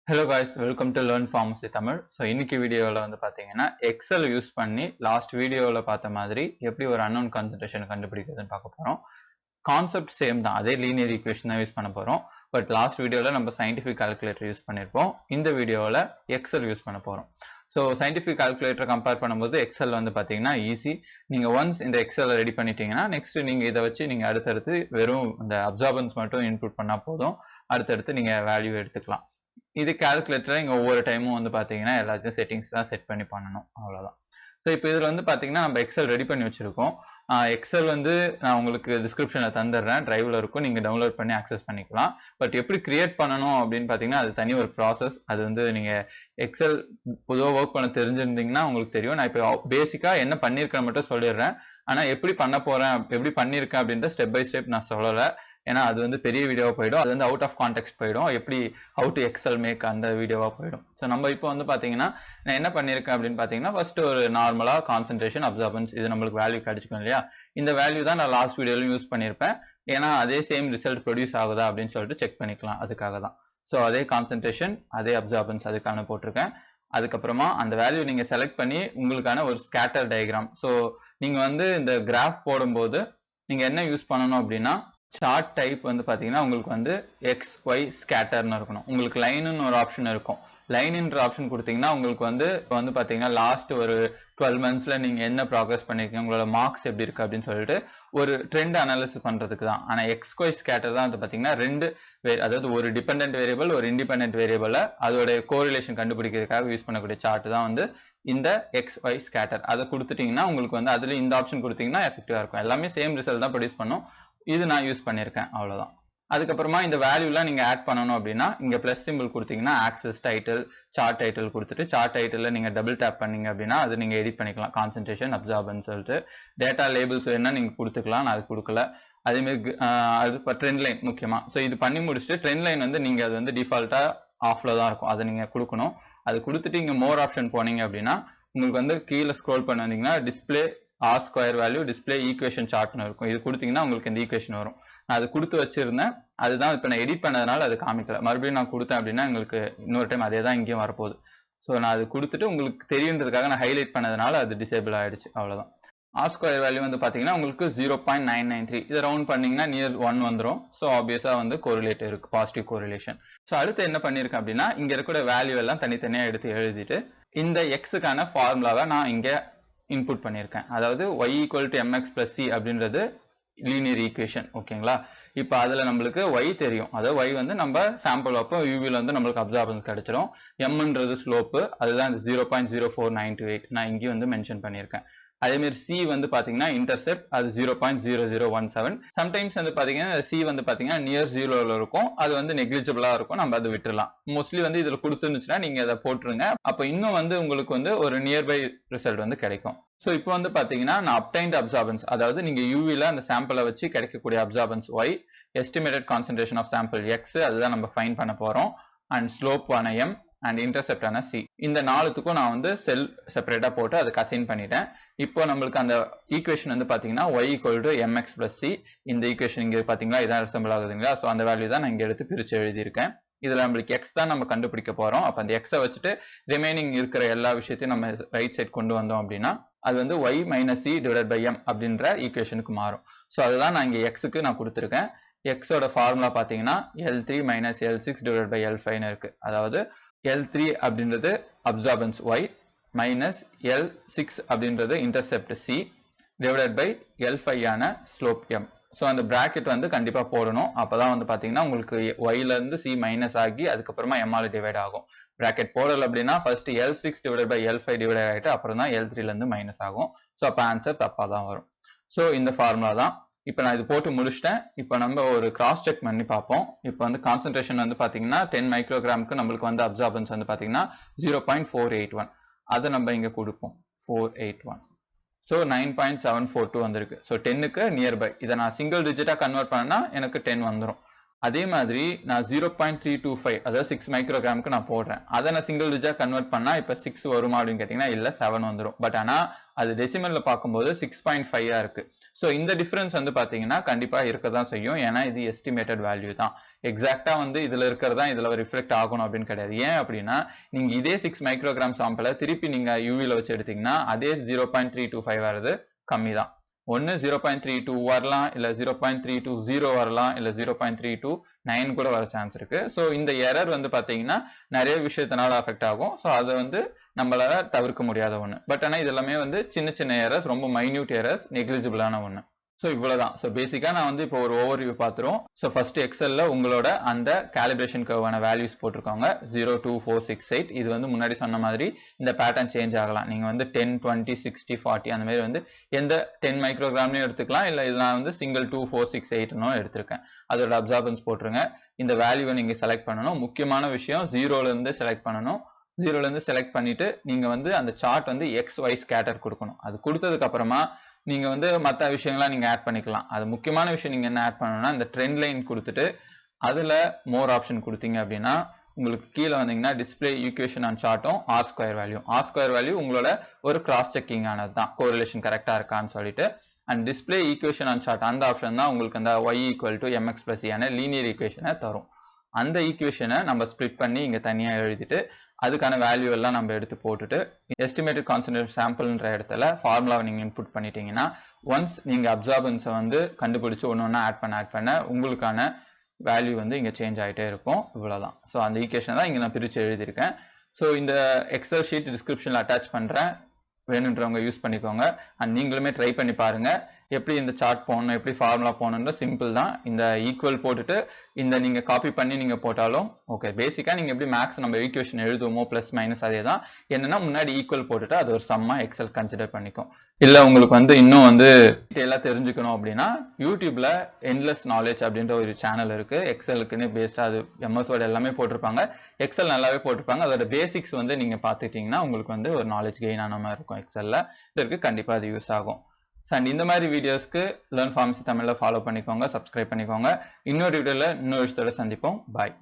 Hello guys, welcome to Learn Pharmacy Tamil. So இன்னைக்கு வீடியோல வந்து பாத்தீங்கன்னா எக்ஸல் யூஸ் பண்ணி லாஸ்ட் வீடியோல பார்த்த மாதிரி எப்படி ஒரு unknown concentration கண்டுபிடிக்கிறதுன்னு பார்க்க போறோம். கான்செப்ட் சேம் தான், அதே லீனியர் ஈக்குவேஷன் தான் யூஸ் பண்ண போறோம். பட் லாஸ்ட் வீடியோல நம்ம சயின்டிஃபிக் கால்குலேட்டர் யூஸ் பண்ணிருப்போம். இந்த வீடியோல எக்ஸல் யூஸ் பண்ண போறோம். ஸோ சயின்டிஃபிக் கால்குலேட்டர் கம்பேர் பண்ணும்போது எக்ஸல் வந்து பார்த்தீங்கன்னா ஈஸி. நீங்கள் ஒன்ஸ் இந்த எக்ஸல் ரெடி பண்ணிட்டீங்கன்னா நெக்ஸ்ட் நீங்கள் இதை வச்சு நீங்கள் அடுத்தடுத்து வெறும் இந்த அப்சார்பன்ஸ் மட்டும் இன்புட் பண்ணால் போதும். அடுத்தடுத்து நீங்கள் வேல்யூ எடுத்துக்கலாம். இது கால்குலேட்டர் நீங்கள் ஒவ்வொரு டைமும் வந்து பார்த்தீங்கன்னா எல்லாத்தையும் செட்டிங்ஸ் தான் செட் பண்ணி பண்ணணும், அவ்வளோதான். ஸோ இப்போ இதில் வந்து பார்த்தீங்கன்னா நம்ம எக்ஸல் ரெடி பண்ணி வச்சுருக்கோம். எக்ஸல் வந்து நான் உங்களுக்கு டிஸ்கிரிப்ஷனில் தந்துடுறேன், டிரைவில் இருக்கும், நீங்கள் டவுன்லோட் பண்ணி ஆக்சஸ் பண்ணிக்கலாம். பட் எப்படி கிரியேட் பண்ணணும் அப்படின்னு பார்த்தீங்கன்னா அது தனி ஒரு ப்ராசஸ். அது வந்து நீங்கள் எக்ஸல் பொதுவாக ஒர்க் பண்ண தெரிஞ்சிருந்தீங்கன்னா உங்களுக்கு தெரியும். நான் இப்போ பேசிக்காக என்ன பண்ணியிருக்கேன் மட்டும் சொல்லிடுறேன். ஆனால் எப்படி பண்ண போகிறேன், எப்படி பண்ணியிருக்கேன் அப்படின்ற ஸ்டெப் பை ஸ்டெப் நான் சொல்லலை. ஏன்னா அது வந்து பெரிய வீடியோவாக போயிடும், அது வந்து அவுட் ஆஃப் கான்டெக்ட் போயிடும். எப்படி ஹவு டு எக்ஸல் மேக் அந்த வீடியோவாக போயிடும். ஸோ நம்ம இப்போ வந்து பார்த்தீங்கன்னா நான் என்ன பண்ணியிருக்கேன் அப்படின்னு பார்த்தீங்கன்னா ஃபர்ஸ்ட் ஒரு நார்மலாக கான்சன்ட்ரேஷன் அப்சார்பன்ஸ் இது நம்மளுக்கு வேல்யூ கிடைச்சிக்கும் இல்லையா. இந்த வேல்யூ தான் நான் லாஸ்ட் வீடியோலையும் யூஸ் பண்ணியிருப்பேன். ஏன்னா அதே சேம் ரிசல்ட் ப்ரொடியூஸ் ஆகுதா அப்படின்னு சொல்லிட்டு செக் பண்ணிக்கலாம், அதுக்காக தான். ஸோ அதே கான்சன்ட்ரேஷன் அதே அப்சார்பன்ஸ் அதுக்கான போட்டிருக்கேன். அதுக்கப்புறமா அந்த வேல்யூ நீங்கள் செலக்ட் பண்ணி உங்களுக்கான ஒரு ஸ்கேட்டர் டயக்ராம். ஸோ நீங்கள் வந்து இந்த கிராஃப் போடும்போது நீங்கள் என்ன யூஸ் பண்ணணும் அப்படின்னா சார்ட் டைப் வந்து பார்த்தீங்கன்னா உங்களுக்கு வந்து எக்ஸ் ஒய் ஸ்கேட்டர்னு இருக்கணும். உங்களுக்கு லைனுன்னு ஒரு ஆப்ஷன் இருக்கும். லைன்ன்ற ஆப்ஷன் கொடுத்தீங்கன்னா உங்களுக்கு வந்து பார்த்தீங்கன்னா லாஸ்ட் ஒரு 12 monthsல நீங்கள் என்ன ப்ராக்ரஸ் பண்ணியிருக்கீங்க, உங்களோட மார்க்ஸ் எப்படி இருக்குது அப்படின்னு சொல்லிட்டு ஒரு ட்ரெண்ட் அனாலிசிஸ் பண்ணுறதுக்கு தான். ஆனால் எக்ஸ் ஒய் ஸ்கேட்டர் தான் வந்து பார்த்தீங்கன்னா ரெண்டு அதாவது ஒரு டிபெண்டன்ட் வேரியபிள் ஒரு இண்டிபெண்டன்ட் வேரியபிளை அதோட கோரிலேஷன் கண்டுபிடிக்கிறதுக்காக யூஸ் பண்ணக்கூடிய சார்ட் தான் வந்து இந்த எக்ஸ் ஒய் ஸ்கேட்டர். அதை கொடுத்துட்டீங்கன்னா உங்களுக்கு வந்து அதில் இந்த ஆப்ஷன் கொடுத்தீங்கன்னா எஃபெக்டிவாக இருக்கும். எல்லாமே சேம் ரிசல்ட் தான் ப்ரொடியூஸ் பண்ணும். இது நான் யூஸ் பண்ணியிருக்கேன், அவ்வளோதான். அதுக்கப்புறமா இந்த வேல்யூலாம் நீங்கள் ஆட் பண்ணணும் அப்படின்னா இங்கே ப்ளஸ் சிம்பிள் கொடுத்தீங்கன்னா ஆக்சஸ் டைட்டில் சார்ட் டைட்டில் கொடுத்துட்டு சார்ட் டைட்டில் நீங்கள் டபுள் டேப் பண்ணீங்க அப்படின்னா அது நீங்கள் எடிட் பண்ணிக்கலாம். கான்சன்ட்ரேஷன் அப்சார்பன்ஸ் சொல்லிட்டு டேட்டா லேபிள்ஸ் வேணா நீங்கள் கொடுத்துக்கலாம், நான் அது கொடுக்கல. அதேமாதிரி அது இப்போ ட்ரெண்ட் லைன் முக்கியமாக. ஸோ இது பண்ணி முடிச்சுட்டு ட்ரெண்ட் லைன் வந்து நீங்கள் அது வந்து டிஃபால்ட்டாக ஆஃபில் தான் இருக்கும், அதை நீங்கள் கொடுக்கணும். அது கொடுத்துட்டு இங்கே மோர் ஆப்ஷன் போனீங்க அப்படின்னா உங்களுக்கு வந்து கீழே ஸ்க்ரோல் பண்ண வந்தீங்கன்னா display R square value display equation சார்ட்னு இருக்கும். இது கொடுத்தீங்கன்னா உங்களுக்கு இந்த ஈக்குவேஷன் வரும். நான் அது கொடுத்து வச்சிருந்தேன், அதுதான் இப்போ நான் எடிட் பண்ணதுனால அது காமிக்கல. மறுபடியும் நான் கொடுத்தேன் அப்படின்னா உங்களுக்கு இன்னொரு டைம் அதே தான் இங்கேயும் வரப்போகுது. ஸோ நான் அது கொடுத்துட்டு உங்களுக்கு தெரியுன்றதுக்காக நான் ஹைலைட் பண்ணதுனால அது டிசேபிள் ஆயிடுச்சு, அவ்வளோதான். ஆர் ஸ்கொயர் வேல்யூ வந்து பார்த்தீங்கன்னா உங்களுக்கு 0.993. இதை ரவுண்ட் பண்ணீங்கன்னா நியர் 1 வந்துடும். ஸோ ஆப்வியஸாக வந்து கோரிலேட் இருக்கு, பாசிட்டிவ் கோரிலேஷன். ஸோ அடுத்து என்ன பண்ணியிருக்கேன் அப்படின்னா இங்கே இருக்கிற வேல்யூ எல்லாம் தனித்தனியாக எடுத்து எழுதிட்டு இந்த எக்ஸுக்கான ஃபார்முலாவை நான் இங்கே இன்புட் பண்ணியிருக்கேன். அதாவது y equal to mx plus c அப்படின்றது லீனியர் ஈக்குவேஷன், ஓகேங்களா. இப்போ அதில் நம்மளுக்கு y தெரியும், அதாவது y வந்து நம்ம சாம்பிள் அப்போ யூவியில் வந்து நம்மளுக்கு அப்சார்பன்ஸ் கிடைச்சிரும். mன்றது ஸ்லோப்பு, அதுதான் இந்த 0.04928 நான் இங்கேயும் வந்து மென்ஷன் பண்ணியிருக்கேன். அதே மாதிரி சி வந்து பாத்தீங்கன்னா இன்டர்செப்ட், அது 0.0017. சம்டைம்ஸ் வந்து பாத்தீங்கன்னா சி வந்து பாத்தீங்கன்னா நியர் 0ல இருக்கும், அது வந்து நெக்லிஜிபிளா இருக்கும், நம்ம அதை விட்டுறலாம். மோஸ்ட்லி வந்து இதுல கொடுத்துருந்துச்சுன்னா நீங்க அதை போட்டுருங்க. அப்ப இன்னும் வந்து உங்களுக்கு வந்து ஒரு நியர்பை ரிசல்ட் வந்து கிடைக்கும். ஸோ இப்போ வந்து பாத்தீங்கன்னா நான் அப்டைன்ட் அப்சார்பன்ஸ், அதாவது நீங்க யூவில அந்த சாம்பிளை வச்சு கிடைக்கக்கூடிய absorbance y, estimated concentration of sample x, அதுதான் நம்ம ஃபைண்ட் பண்ண போறோம், அண்ட் ஸ்லோப் ஆன m அண்ட் இன்டர்செப்ட் ஆன சி. இந்த நாலுத்துக்கும் நான் வந்து செல் செப்பரேட்டா போட்டு அதுக்கு அசைன் பண்ணிட்டேன். இப்போ நம்மளுக்கு அந்த ஈக்குவேஷன் வந்து பாத்தீங்கன்னா y equal to mx plus C. இந்த ஈக்குவேஷன் இங்க பாத்தீங்களா இதான் ரிசம்பிள் ஆகுதுங்களா. ஸோ அந்த வேல்யூ தான் நான் இங்க எடுத்து பிரிச்சு எழுதியிருக்கேன். இதுல நம்மளுக்கு எக்ஸ் தான் நம்ம கண்டுபிடிக்க போறோம். அப்ப அந்த எக்ஸை வச்சுட்டு ரிமைனிங் இருக்கிற எல்லா விஷயத்தையும் நம்ம ரைட் சைட் கொண்டு வந்தோம் அப்படின்னா அது வந்து y minus c divide by m அப்படின்ற ஈக்குவேஷனுக்கு மாறும். ஸோ அதுதான் நான் இங்க எக்ஸுக்கு நான் கொடுத்துருக்கேன். எக்ஸோட ஃபார்முலா பாத்தீங்கன்னா L3 minus L6 divide by L5 இருக்கு. அதாவது L3 அப்படின்றது அப்சார்பன்ஸ் y மைனஸ் L6 அப்படின்றது intercept c divided by L5 ஆன ஸ்லோப் m. ஸோ அந்த பிராக்கெட் வந்து கண்டிப்பா போடணும், அப்பதான் வந்து பாத்தீங்கன்னா உங்களுக்கு yல இருந்து c மைனஸ் ஆகி அதுக்கப்புறமா m ஆல டிவைட் ஆகும். பிராக்கெட் போடல அப்படின்னா first L6 divide by L5 divide ஆகிட்டு அப்புறம் தான் L3ல இருந்து மைனஸ் ஆகும். ஸோ அப்போ ஆன்சர் தப்பா தான் வரும். ஸோ இந்த ஃபார்முலா தான் இப்போ நான் இது போட்டு முடிச்சிட்டேன். இப்போ நம்ம ஒரு கிராஸ் செக் பண்ணி பார்ப்போம். இப்போ வந்து கான்சன்ட்ரேஷன் வந்து பாத்தீங்கன்னா 10 மைக்ரோகிராமுக்கு நம்மளுக்கு வந்து அப்சார்பன்ஸ் வந்து பாத்தீங்கன்னா 0.481. அதை நம்ம இங்க கொடுப்போம் 481. ஸோ 9.742 வந்திருக்கு. ஸோ 10க்கு நியர்பை. இதை நான் சிங்கிள் டிஜிட்டா கன்வெர்ட் பண்ணா எனக்கு 10 வந்துடும். அதே மாதிரி நான் 0.325 அதாவது 6 மைக்ரோகிராமுக்கு நான் போடுறேன். அதை நான் சிங்கிள் டிஜிட்டா கன்வெர்ட் பண்ணா இப்போ 6 வருமா அப்படின்னு கேட்டீங்கன்னா இல்ல 7 வந்துடும். பட் ஆனா அது டெசிமல்ல பார்க்கும்போது 6.5 இருக்கு. ஸோ இந்த டிஃபரன்ஸ் வந்து பாத்தீங்கன்னா கண்டிப்பா இருக்க தான் செய்யும். ஏன்னா இது எஸ்டிமேட்டட் வேல்யூ தான். எக்ஸாக்டா வந்து இதுல இருக்கிறதா இதுல ரிஃப்ளெக்ட் ஆகணும் அப்படின்னு கிடையாது. ஏன் அப்படின்னா நீங்க இதே 6 மைக்ரோகிராம் சாம்பிளை திருப்பி நீங்க யூவில வச்சு எடுத்தீங்கன்னா அதே 0.325 வருது, கம்மி தான். ஒன்னு 0.32 வரலாம், இல்ல 0.320 வரலாம், இல்ல 0.329 கூட வர சான்ஸ் இருக்கு. ஸோ இந்த எரர் வந்து பாத்தீங்கன்னா நிறைய விஷயத்தினால அஃபெக்ட் ஆகும். ஸோ அதை வந்து நம்மளால தவிர்க்க முடியாத ஒண்ணு. பட் ஆனா இது எல்லாமே வந்து சின்ன சின்ன எரர்ஸ், ரொம்ப மைன்யூட் எரர்ஸ், நெக்லிஜிபிளான ஒண்ணு. ஸோ இவ்வளவுதான். ஸோ பேசிக்கா நான் வந்து இப்போ ஒரு ஓவர்வியூ பார்த்துரும். ஸோ ஃபர்ஸ்ட் எக்ஸல்ல உங்களோட அந்த கேலிபிரேஷன் கர்வான வேல்யூஸ் போட்டிருக்காங்க 0, 2, 4, 6, 8. இது வந்து முன்னாடி சொன்ன மாதிரி இந்த பேட்டர்ன் சேஞ்ச் ஆகலாம். நீங்க வந்து 10, 20, 60, 40 அந்த மாதிரி வந்து எந்த 10 மைக்ரோகிராம்லையும் எடுத்துக்கலாம். இல்ல இது நான் வந்து சிங்கிள் 2, 4, 6, 8 எடுத்திருக்கேன். அதோட அப்சார்பன்ஸ் போட்டுருங்க. இந்த வேல்யூவை நீங்க செலக்ட் பண்ணணும். முக்கியமான விஷயம் 0ல இருந்து செலக்ட் பண்ணணும். 0ல இருந்து செலக்ட் பண்ணிட்டு நீங்க வந்து அந்த சார்ட் வந்து எக்ஸ் ஒய் ஸ்கேட்டர் கொடுக்கணும். அது கொடுத்ததுக்கு அப்புறமா நீங்க வந்து மற்ற விஷயங்கள்லாம் நீங்க ஆட் பண்ணிக்கலாம். அது முக்கியமான விஷயம் நீங்க என்ன ஆட் பண்ணணும்னா இந்த ட்ரெண்ட் லைன் கொடுத்துட்டு அதுல மோர் ஆப்ஷன் கொடுத்தீங்க அப்படின்னா உங்களுக்கு கீழே வந்தீங்கன்னா டிஸ்பிளே ஈக்குவேஷன் அண்ட் சார்ட்டும் ஆர் ஸ்கொயர் வேல்யூ உங்களோட ஒரு கிராஸ் செக்கிங் ஆனது தான், கோரிலேஷன் கரெக்டா இருக்கான்னு சொல்லிட்டு. And display equation and chart அந்த ஆப்ஷன் தான் உங்களுக்கு அந்த y = mx + e லீனியர் ஈக்குவேஷனை தரும். அந்த ஈக்குவேஷனை நம்ம ஸ்ப்ளிட் பண்ணி இங்க தனியா எழுதிட்டு அதுக்கான வேல்யூ எல்லாம் நம்ம எடுத்து போட்டுட்டு எஸ்டிமேட்டட் கான்சன்ட்ரேஷன் சாம்பிள்ன்ற இடத்துல ஃபார்முலாவை நீங்க இன்புட் பண்ணிட்டீங்கன்னா ஒன்ஸ் நீங்க அப்சார்பன்ஸை வந்து கண்டுபிடிச்சு ஒன்னொன்னா ஆட் பண்ண உங்களுக்கான வேல்யூ வந்து இங்க சேஞ்ச் ஆகிட்டே இருக்கும். இவ்வளவுதான். ஸோ அந்த ஈக்குவேஷன் தான் இங்க நான் பிரிச்சு எழுதியிருக்கேன். ஸோ இந்த எக்ஸல் ஷீட் டிஸ்கிரிப்ஷன்ல அட்டாச் பண்றேன், வேணுன்றவங்க யூஸ் பண்ணிக்கோங்க. அண்ட் நீங்களுமே ட்ரை பண்ணி பாருங்க எப்படி இந்த சார்ட் போடணும், எப்படி ஃபார்முலா போடணும்ன்ற சிம்பிள் தான். இந்த ஈக்குவல் போட்டுட்டு இந்த நீங்க காப்பி பண்ணி நீங்க போட்டாலும் ஓகே. பேசிக்கா நீங்க எப்படி மேக்ஸ் நம்ம ஈக்குவேஷன் எழுதுவோமோ பிளஸ் மைனஸ் அதே தான். என்னன்னா முன்னாடி ஈக்குவல் போட்டுட்டு அது ஒரு சம்மா எக்ஸல் கன்சிடர் பண்ணிக்கும். இல்ல உங்களுக்கு வந்து இன்னும் வந்து டீடைலா தெரிஞ்சுக்கணும் அப்படின்னா யூடியூப்ல எண்ட்லெஸ் நாலேஜ் அப்படின்ற ஒரு சேனல் இருக்கு. எக்ஸலுக்குன்னு பேஸ்டா அது எம்எஸ் வேர்ட் எல்லாமே போட்டிருப்பாங்க, எக்ஸல் நல்லாவே போட்டிருப்பாங்க. அதோட பேசிக்ஸ் வந்து நீங்க பாத்துட்டீங்கன்னா உங்களுக்கு வந்து ஒரு நாலேஜ் கெயின் ஆன மாதிரி இருக்கும் எக்ஸல்ல. இதற்கு கண்டிப்பா அது யூஸ் ஆகும். அண்ட் இந்த மாதிரி வீடியோஸ்க்கு லேர்ன் ஃபார்மசி தமிழ்ல ஃபாலோ பண்ணிக்கோங்க, சப்ஸ்கிரைப் பண்ணிக்கோங்க. இன்னொரு வீடியோல இன்னொரு விஷயத்தோட சந்திப்போம். பாய்.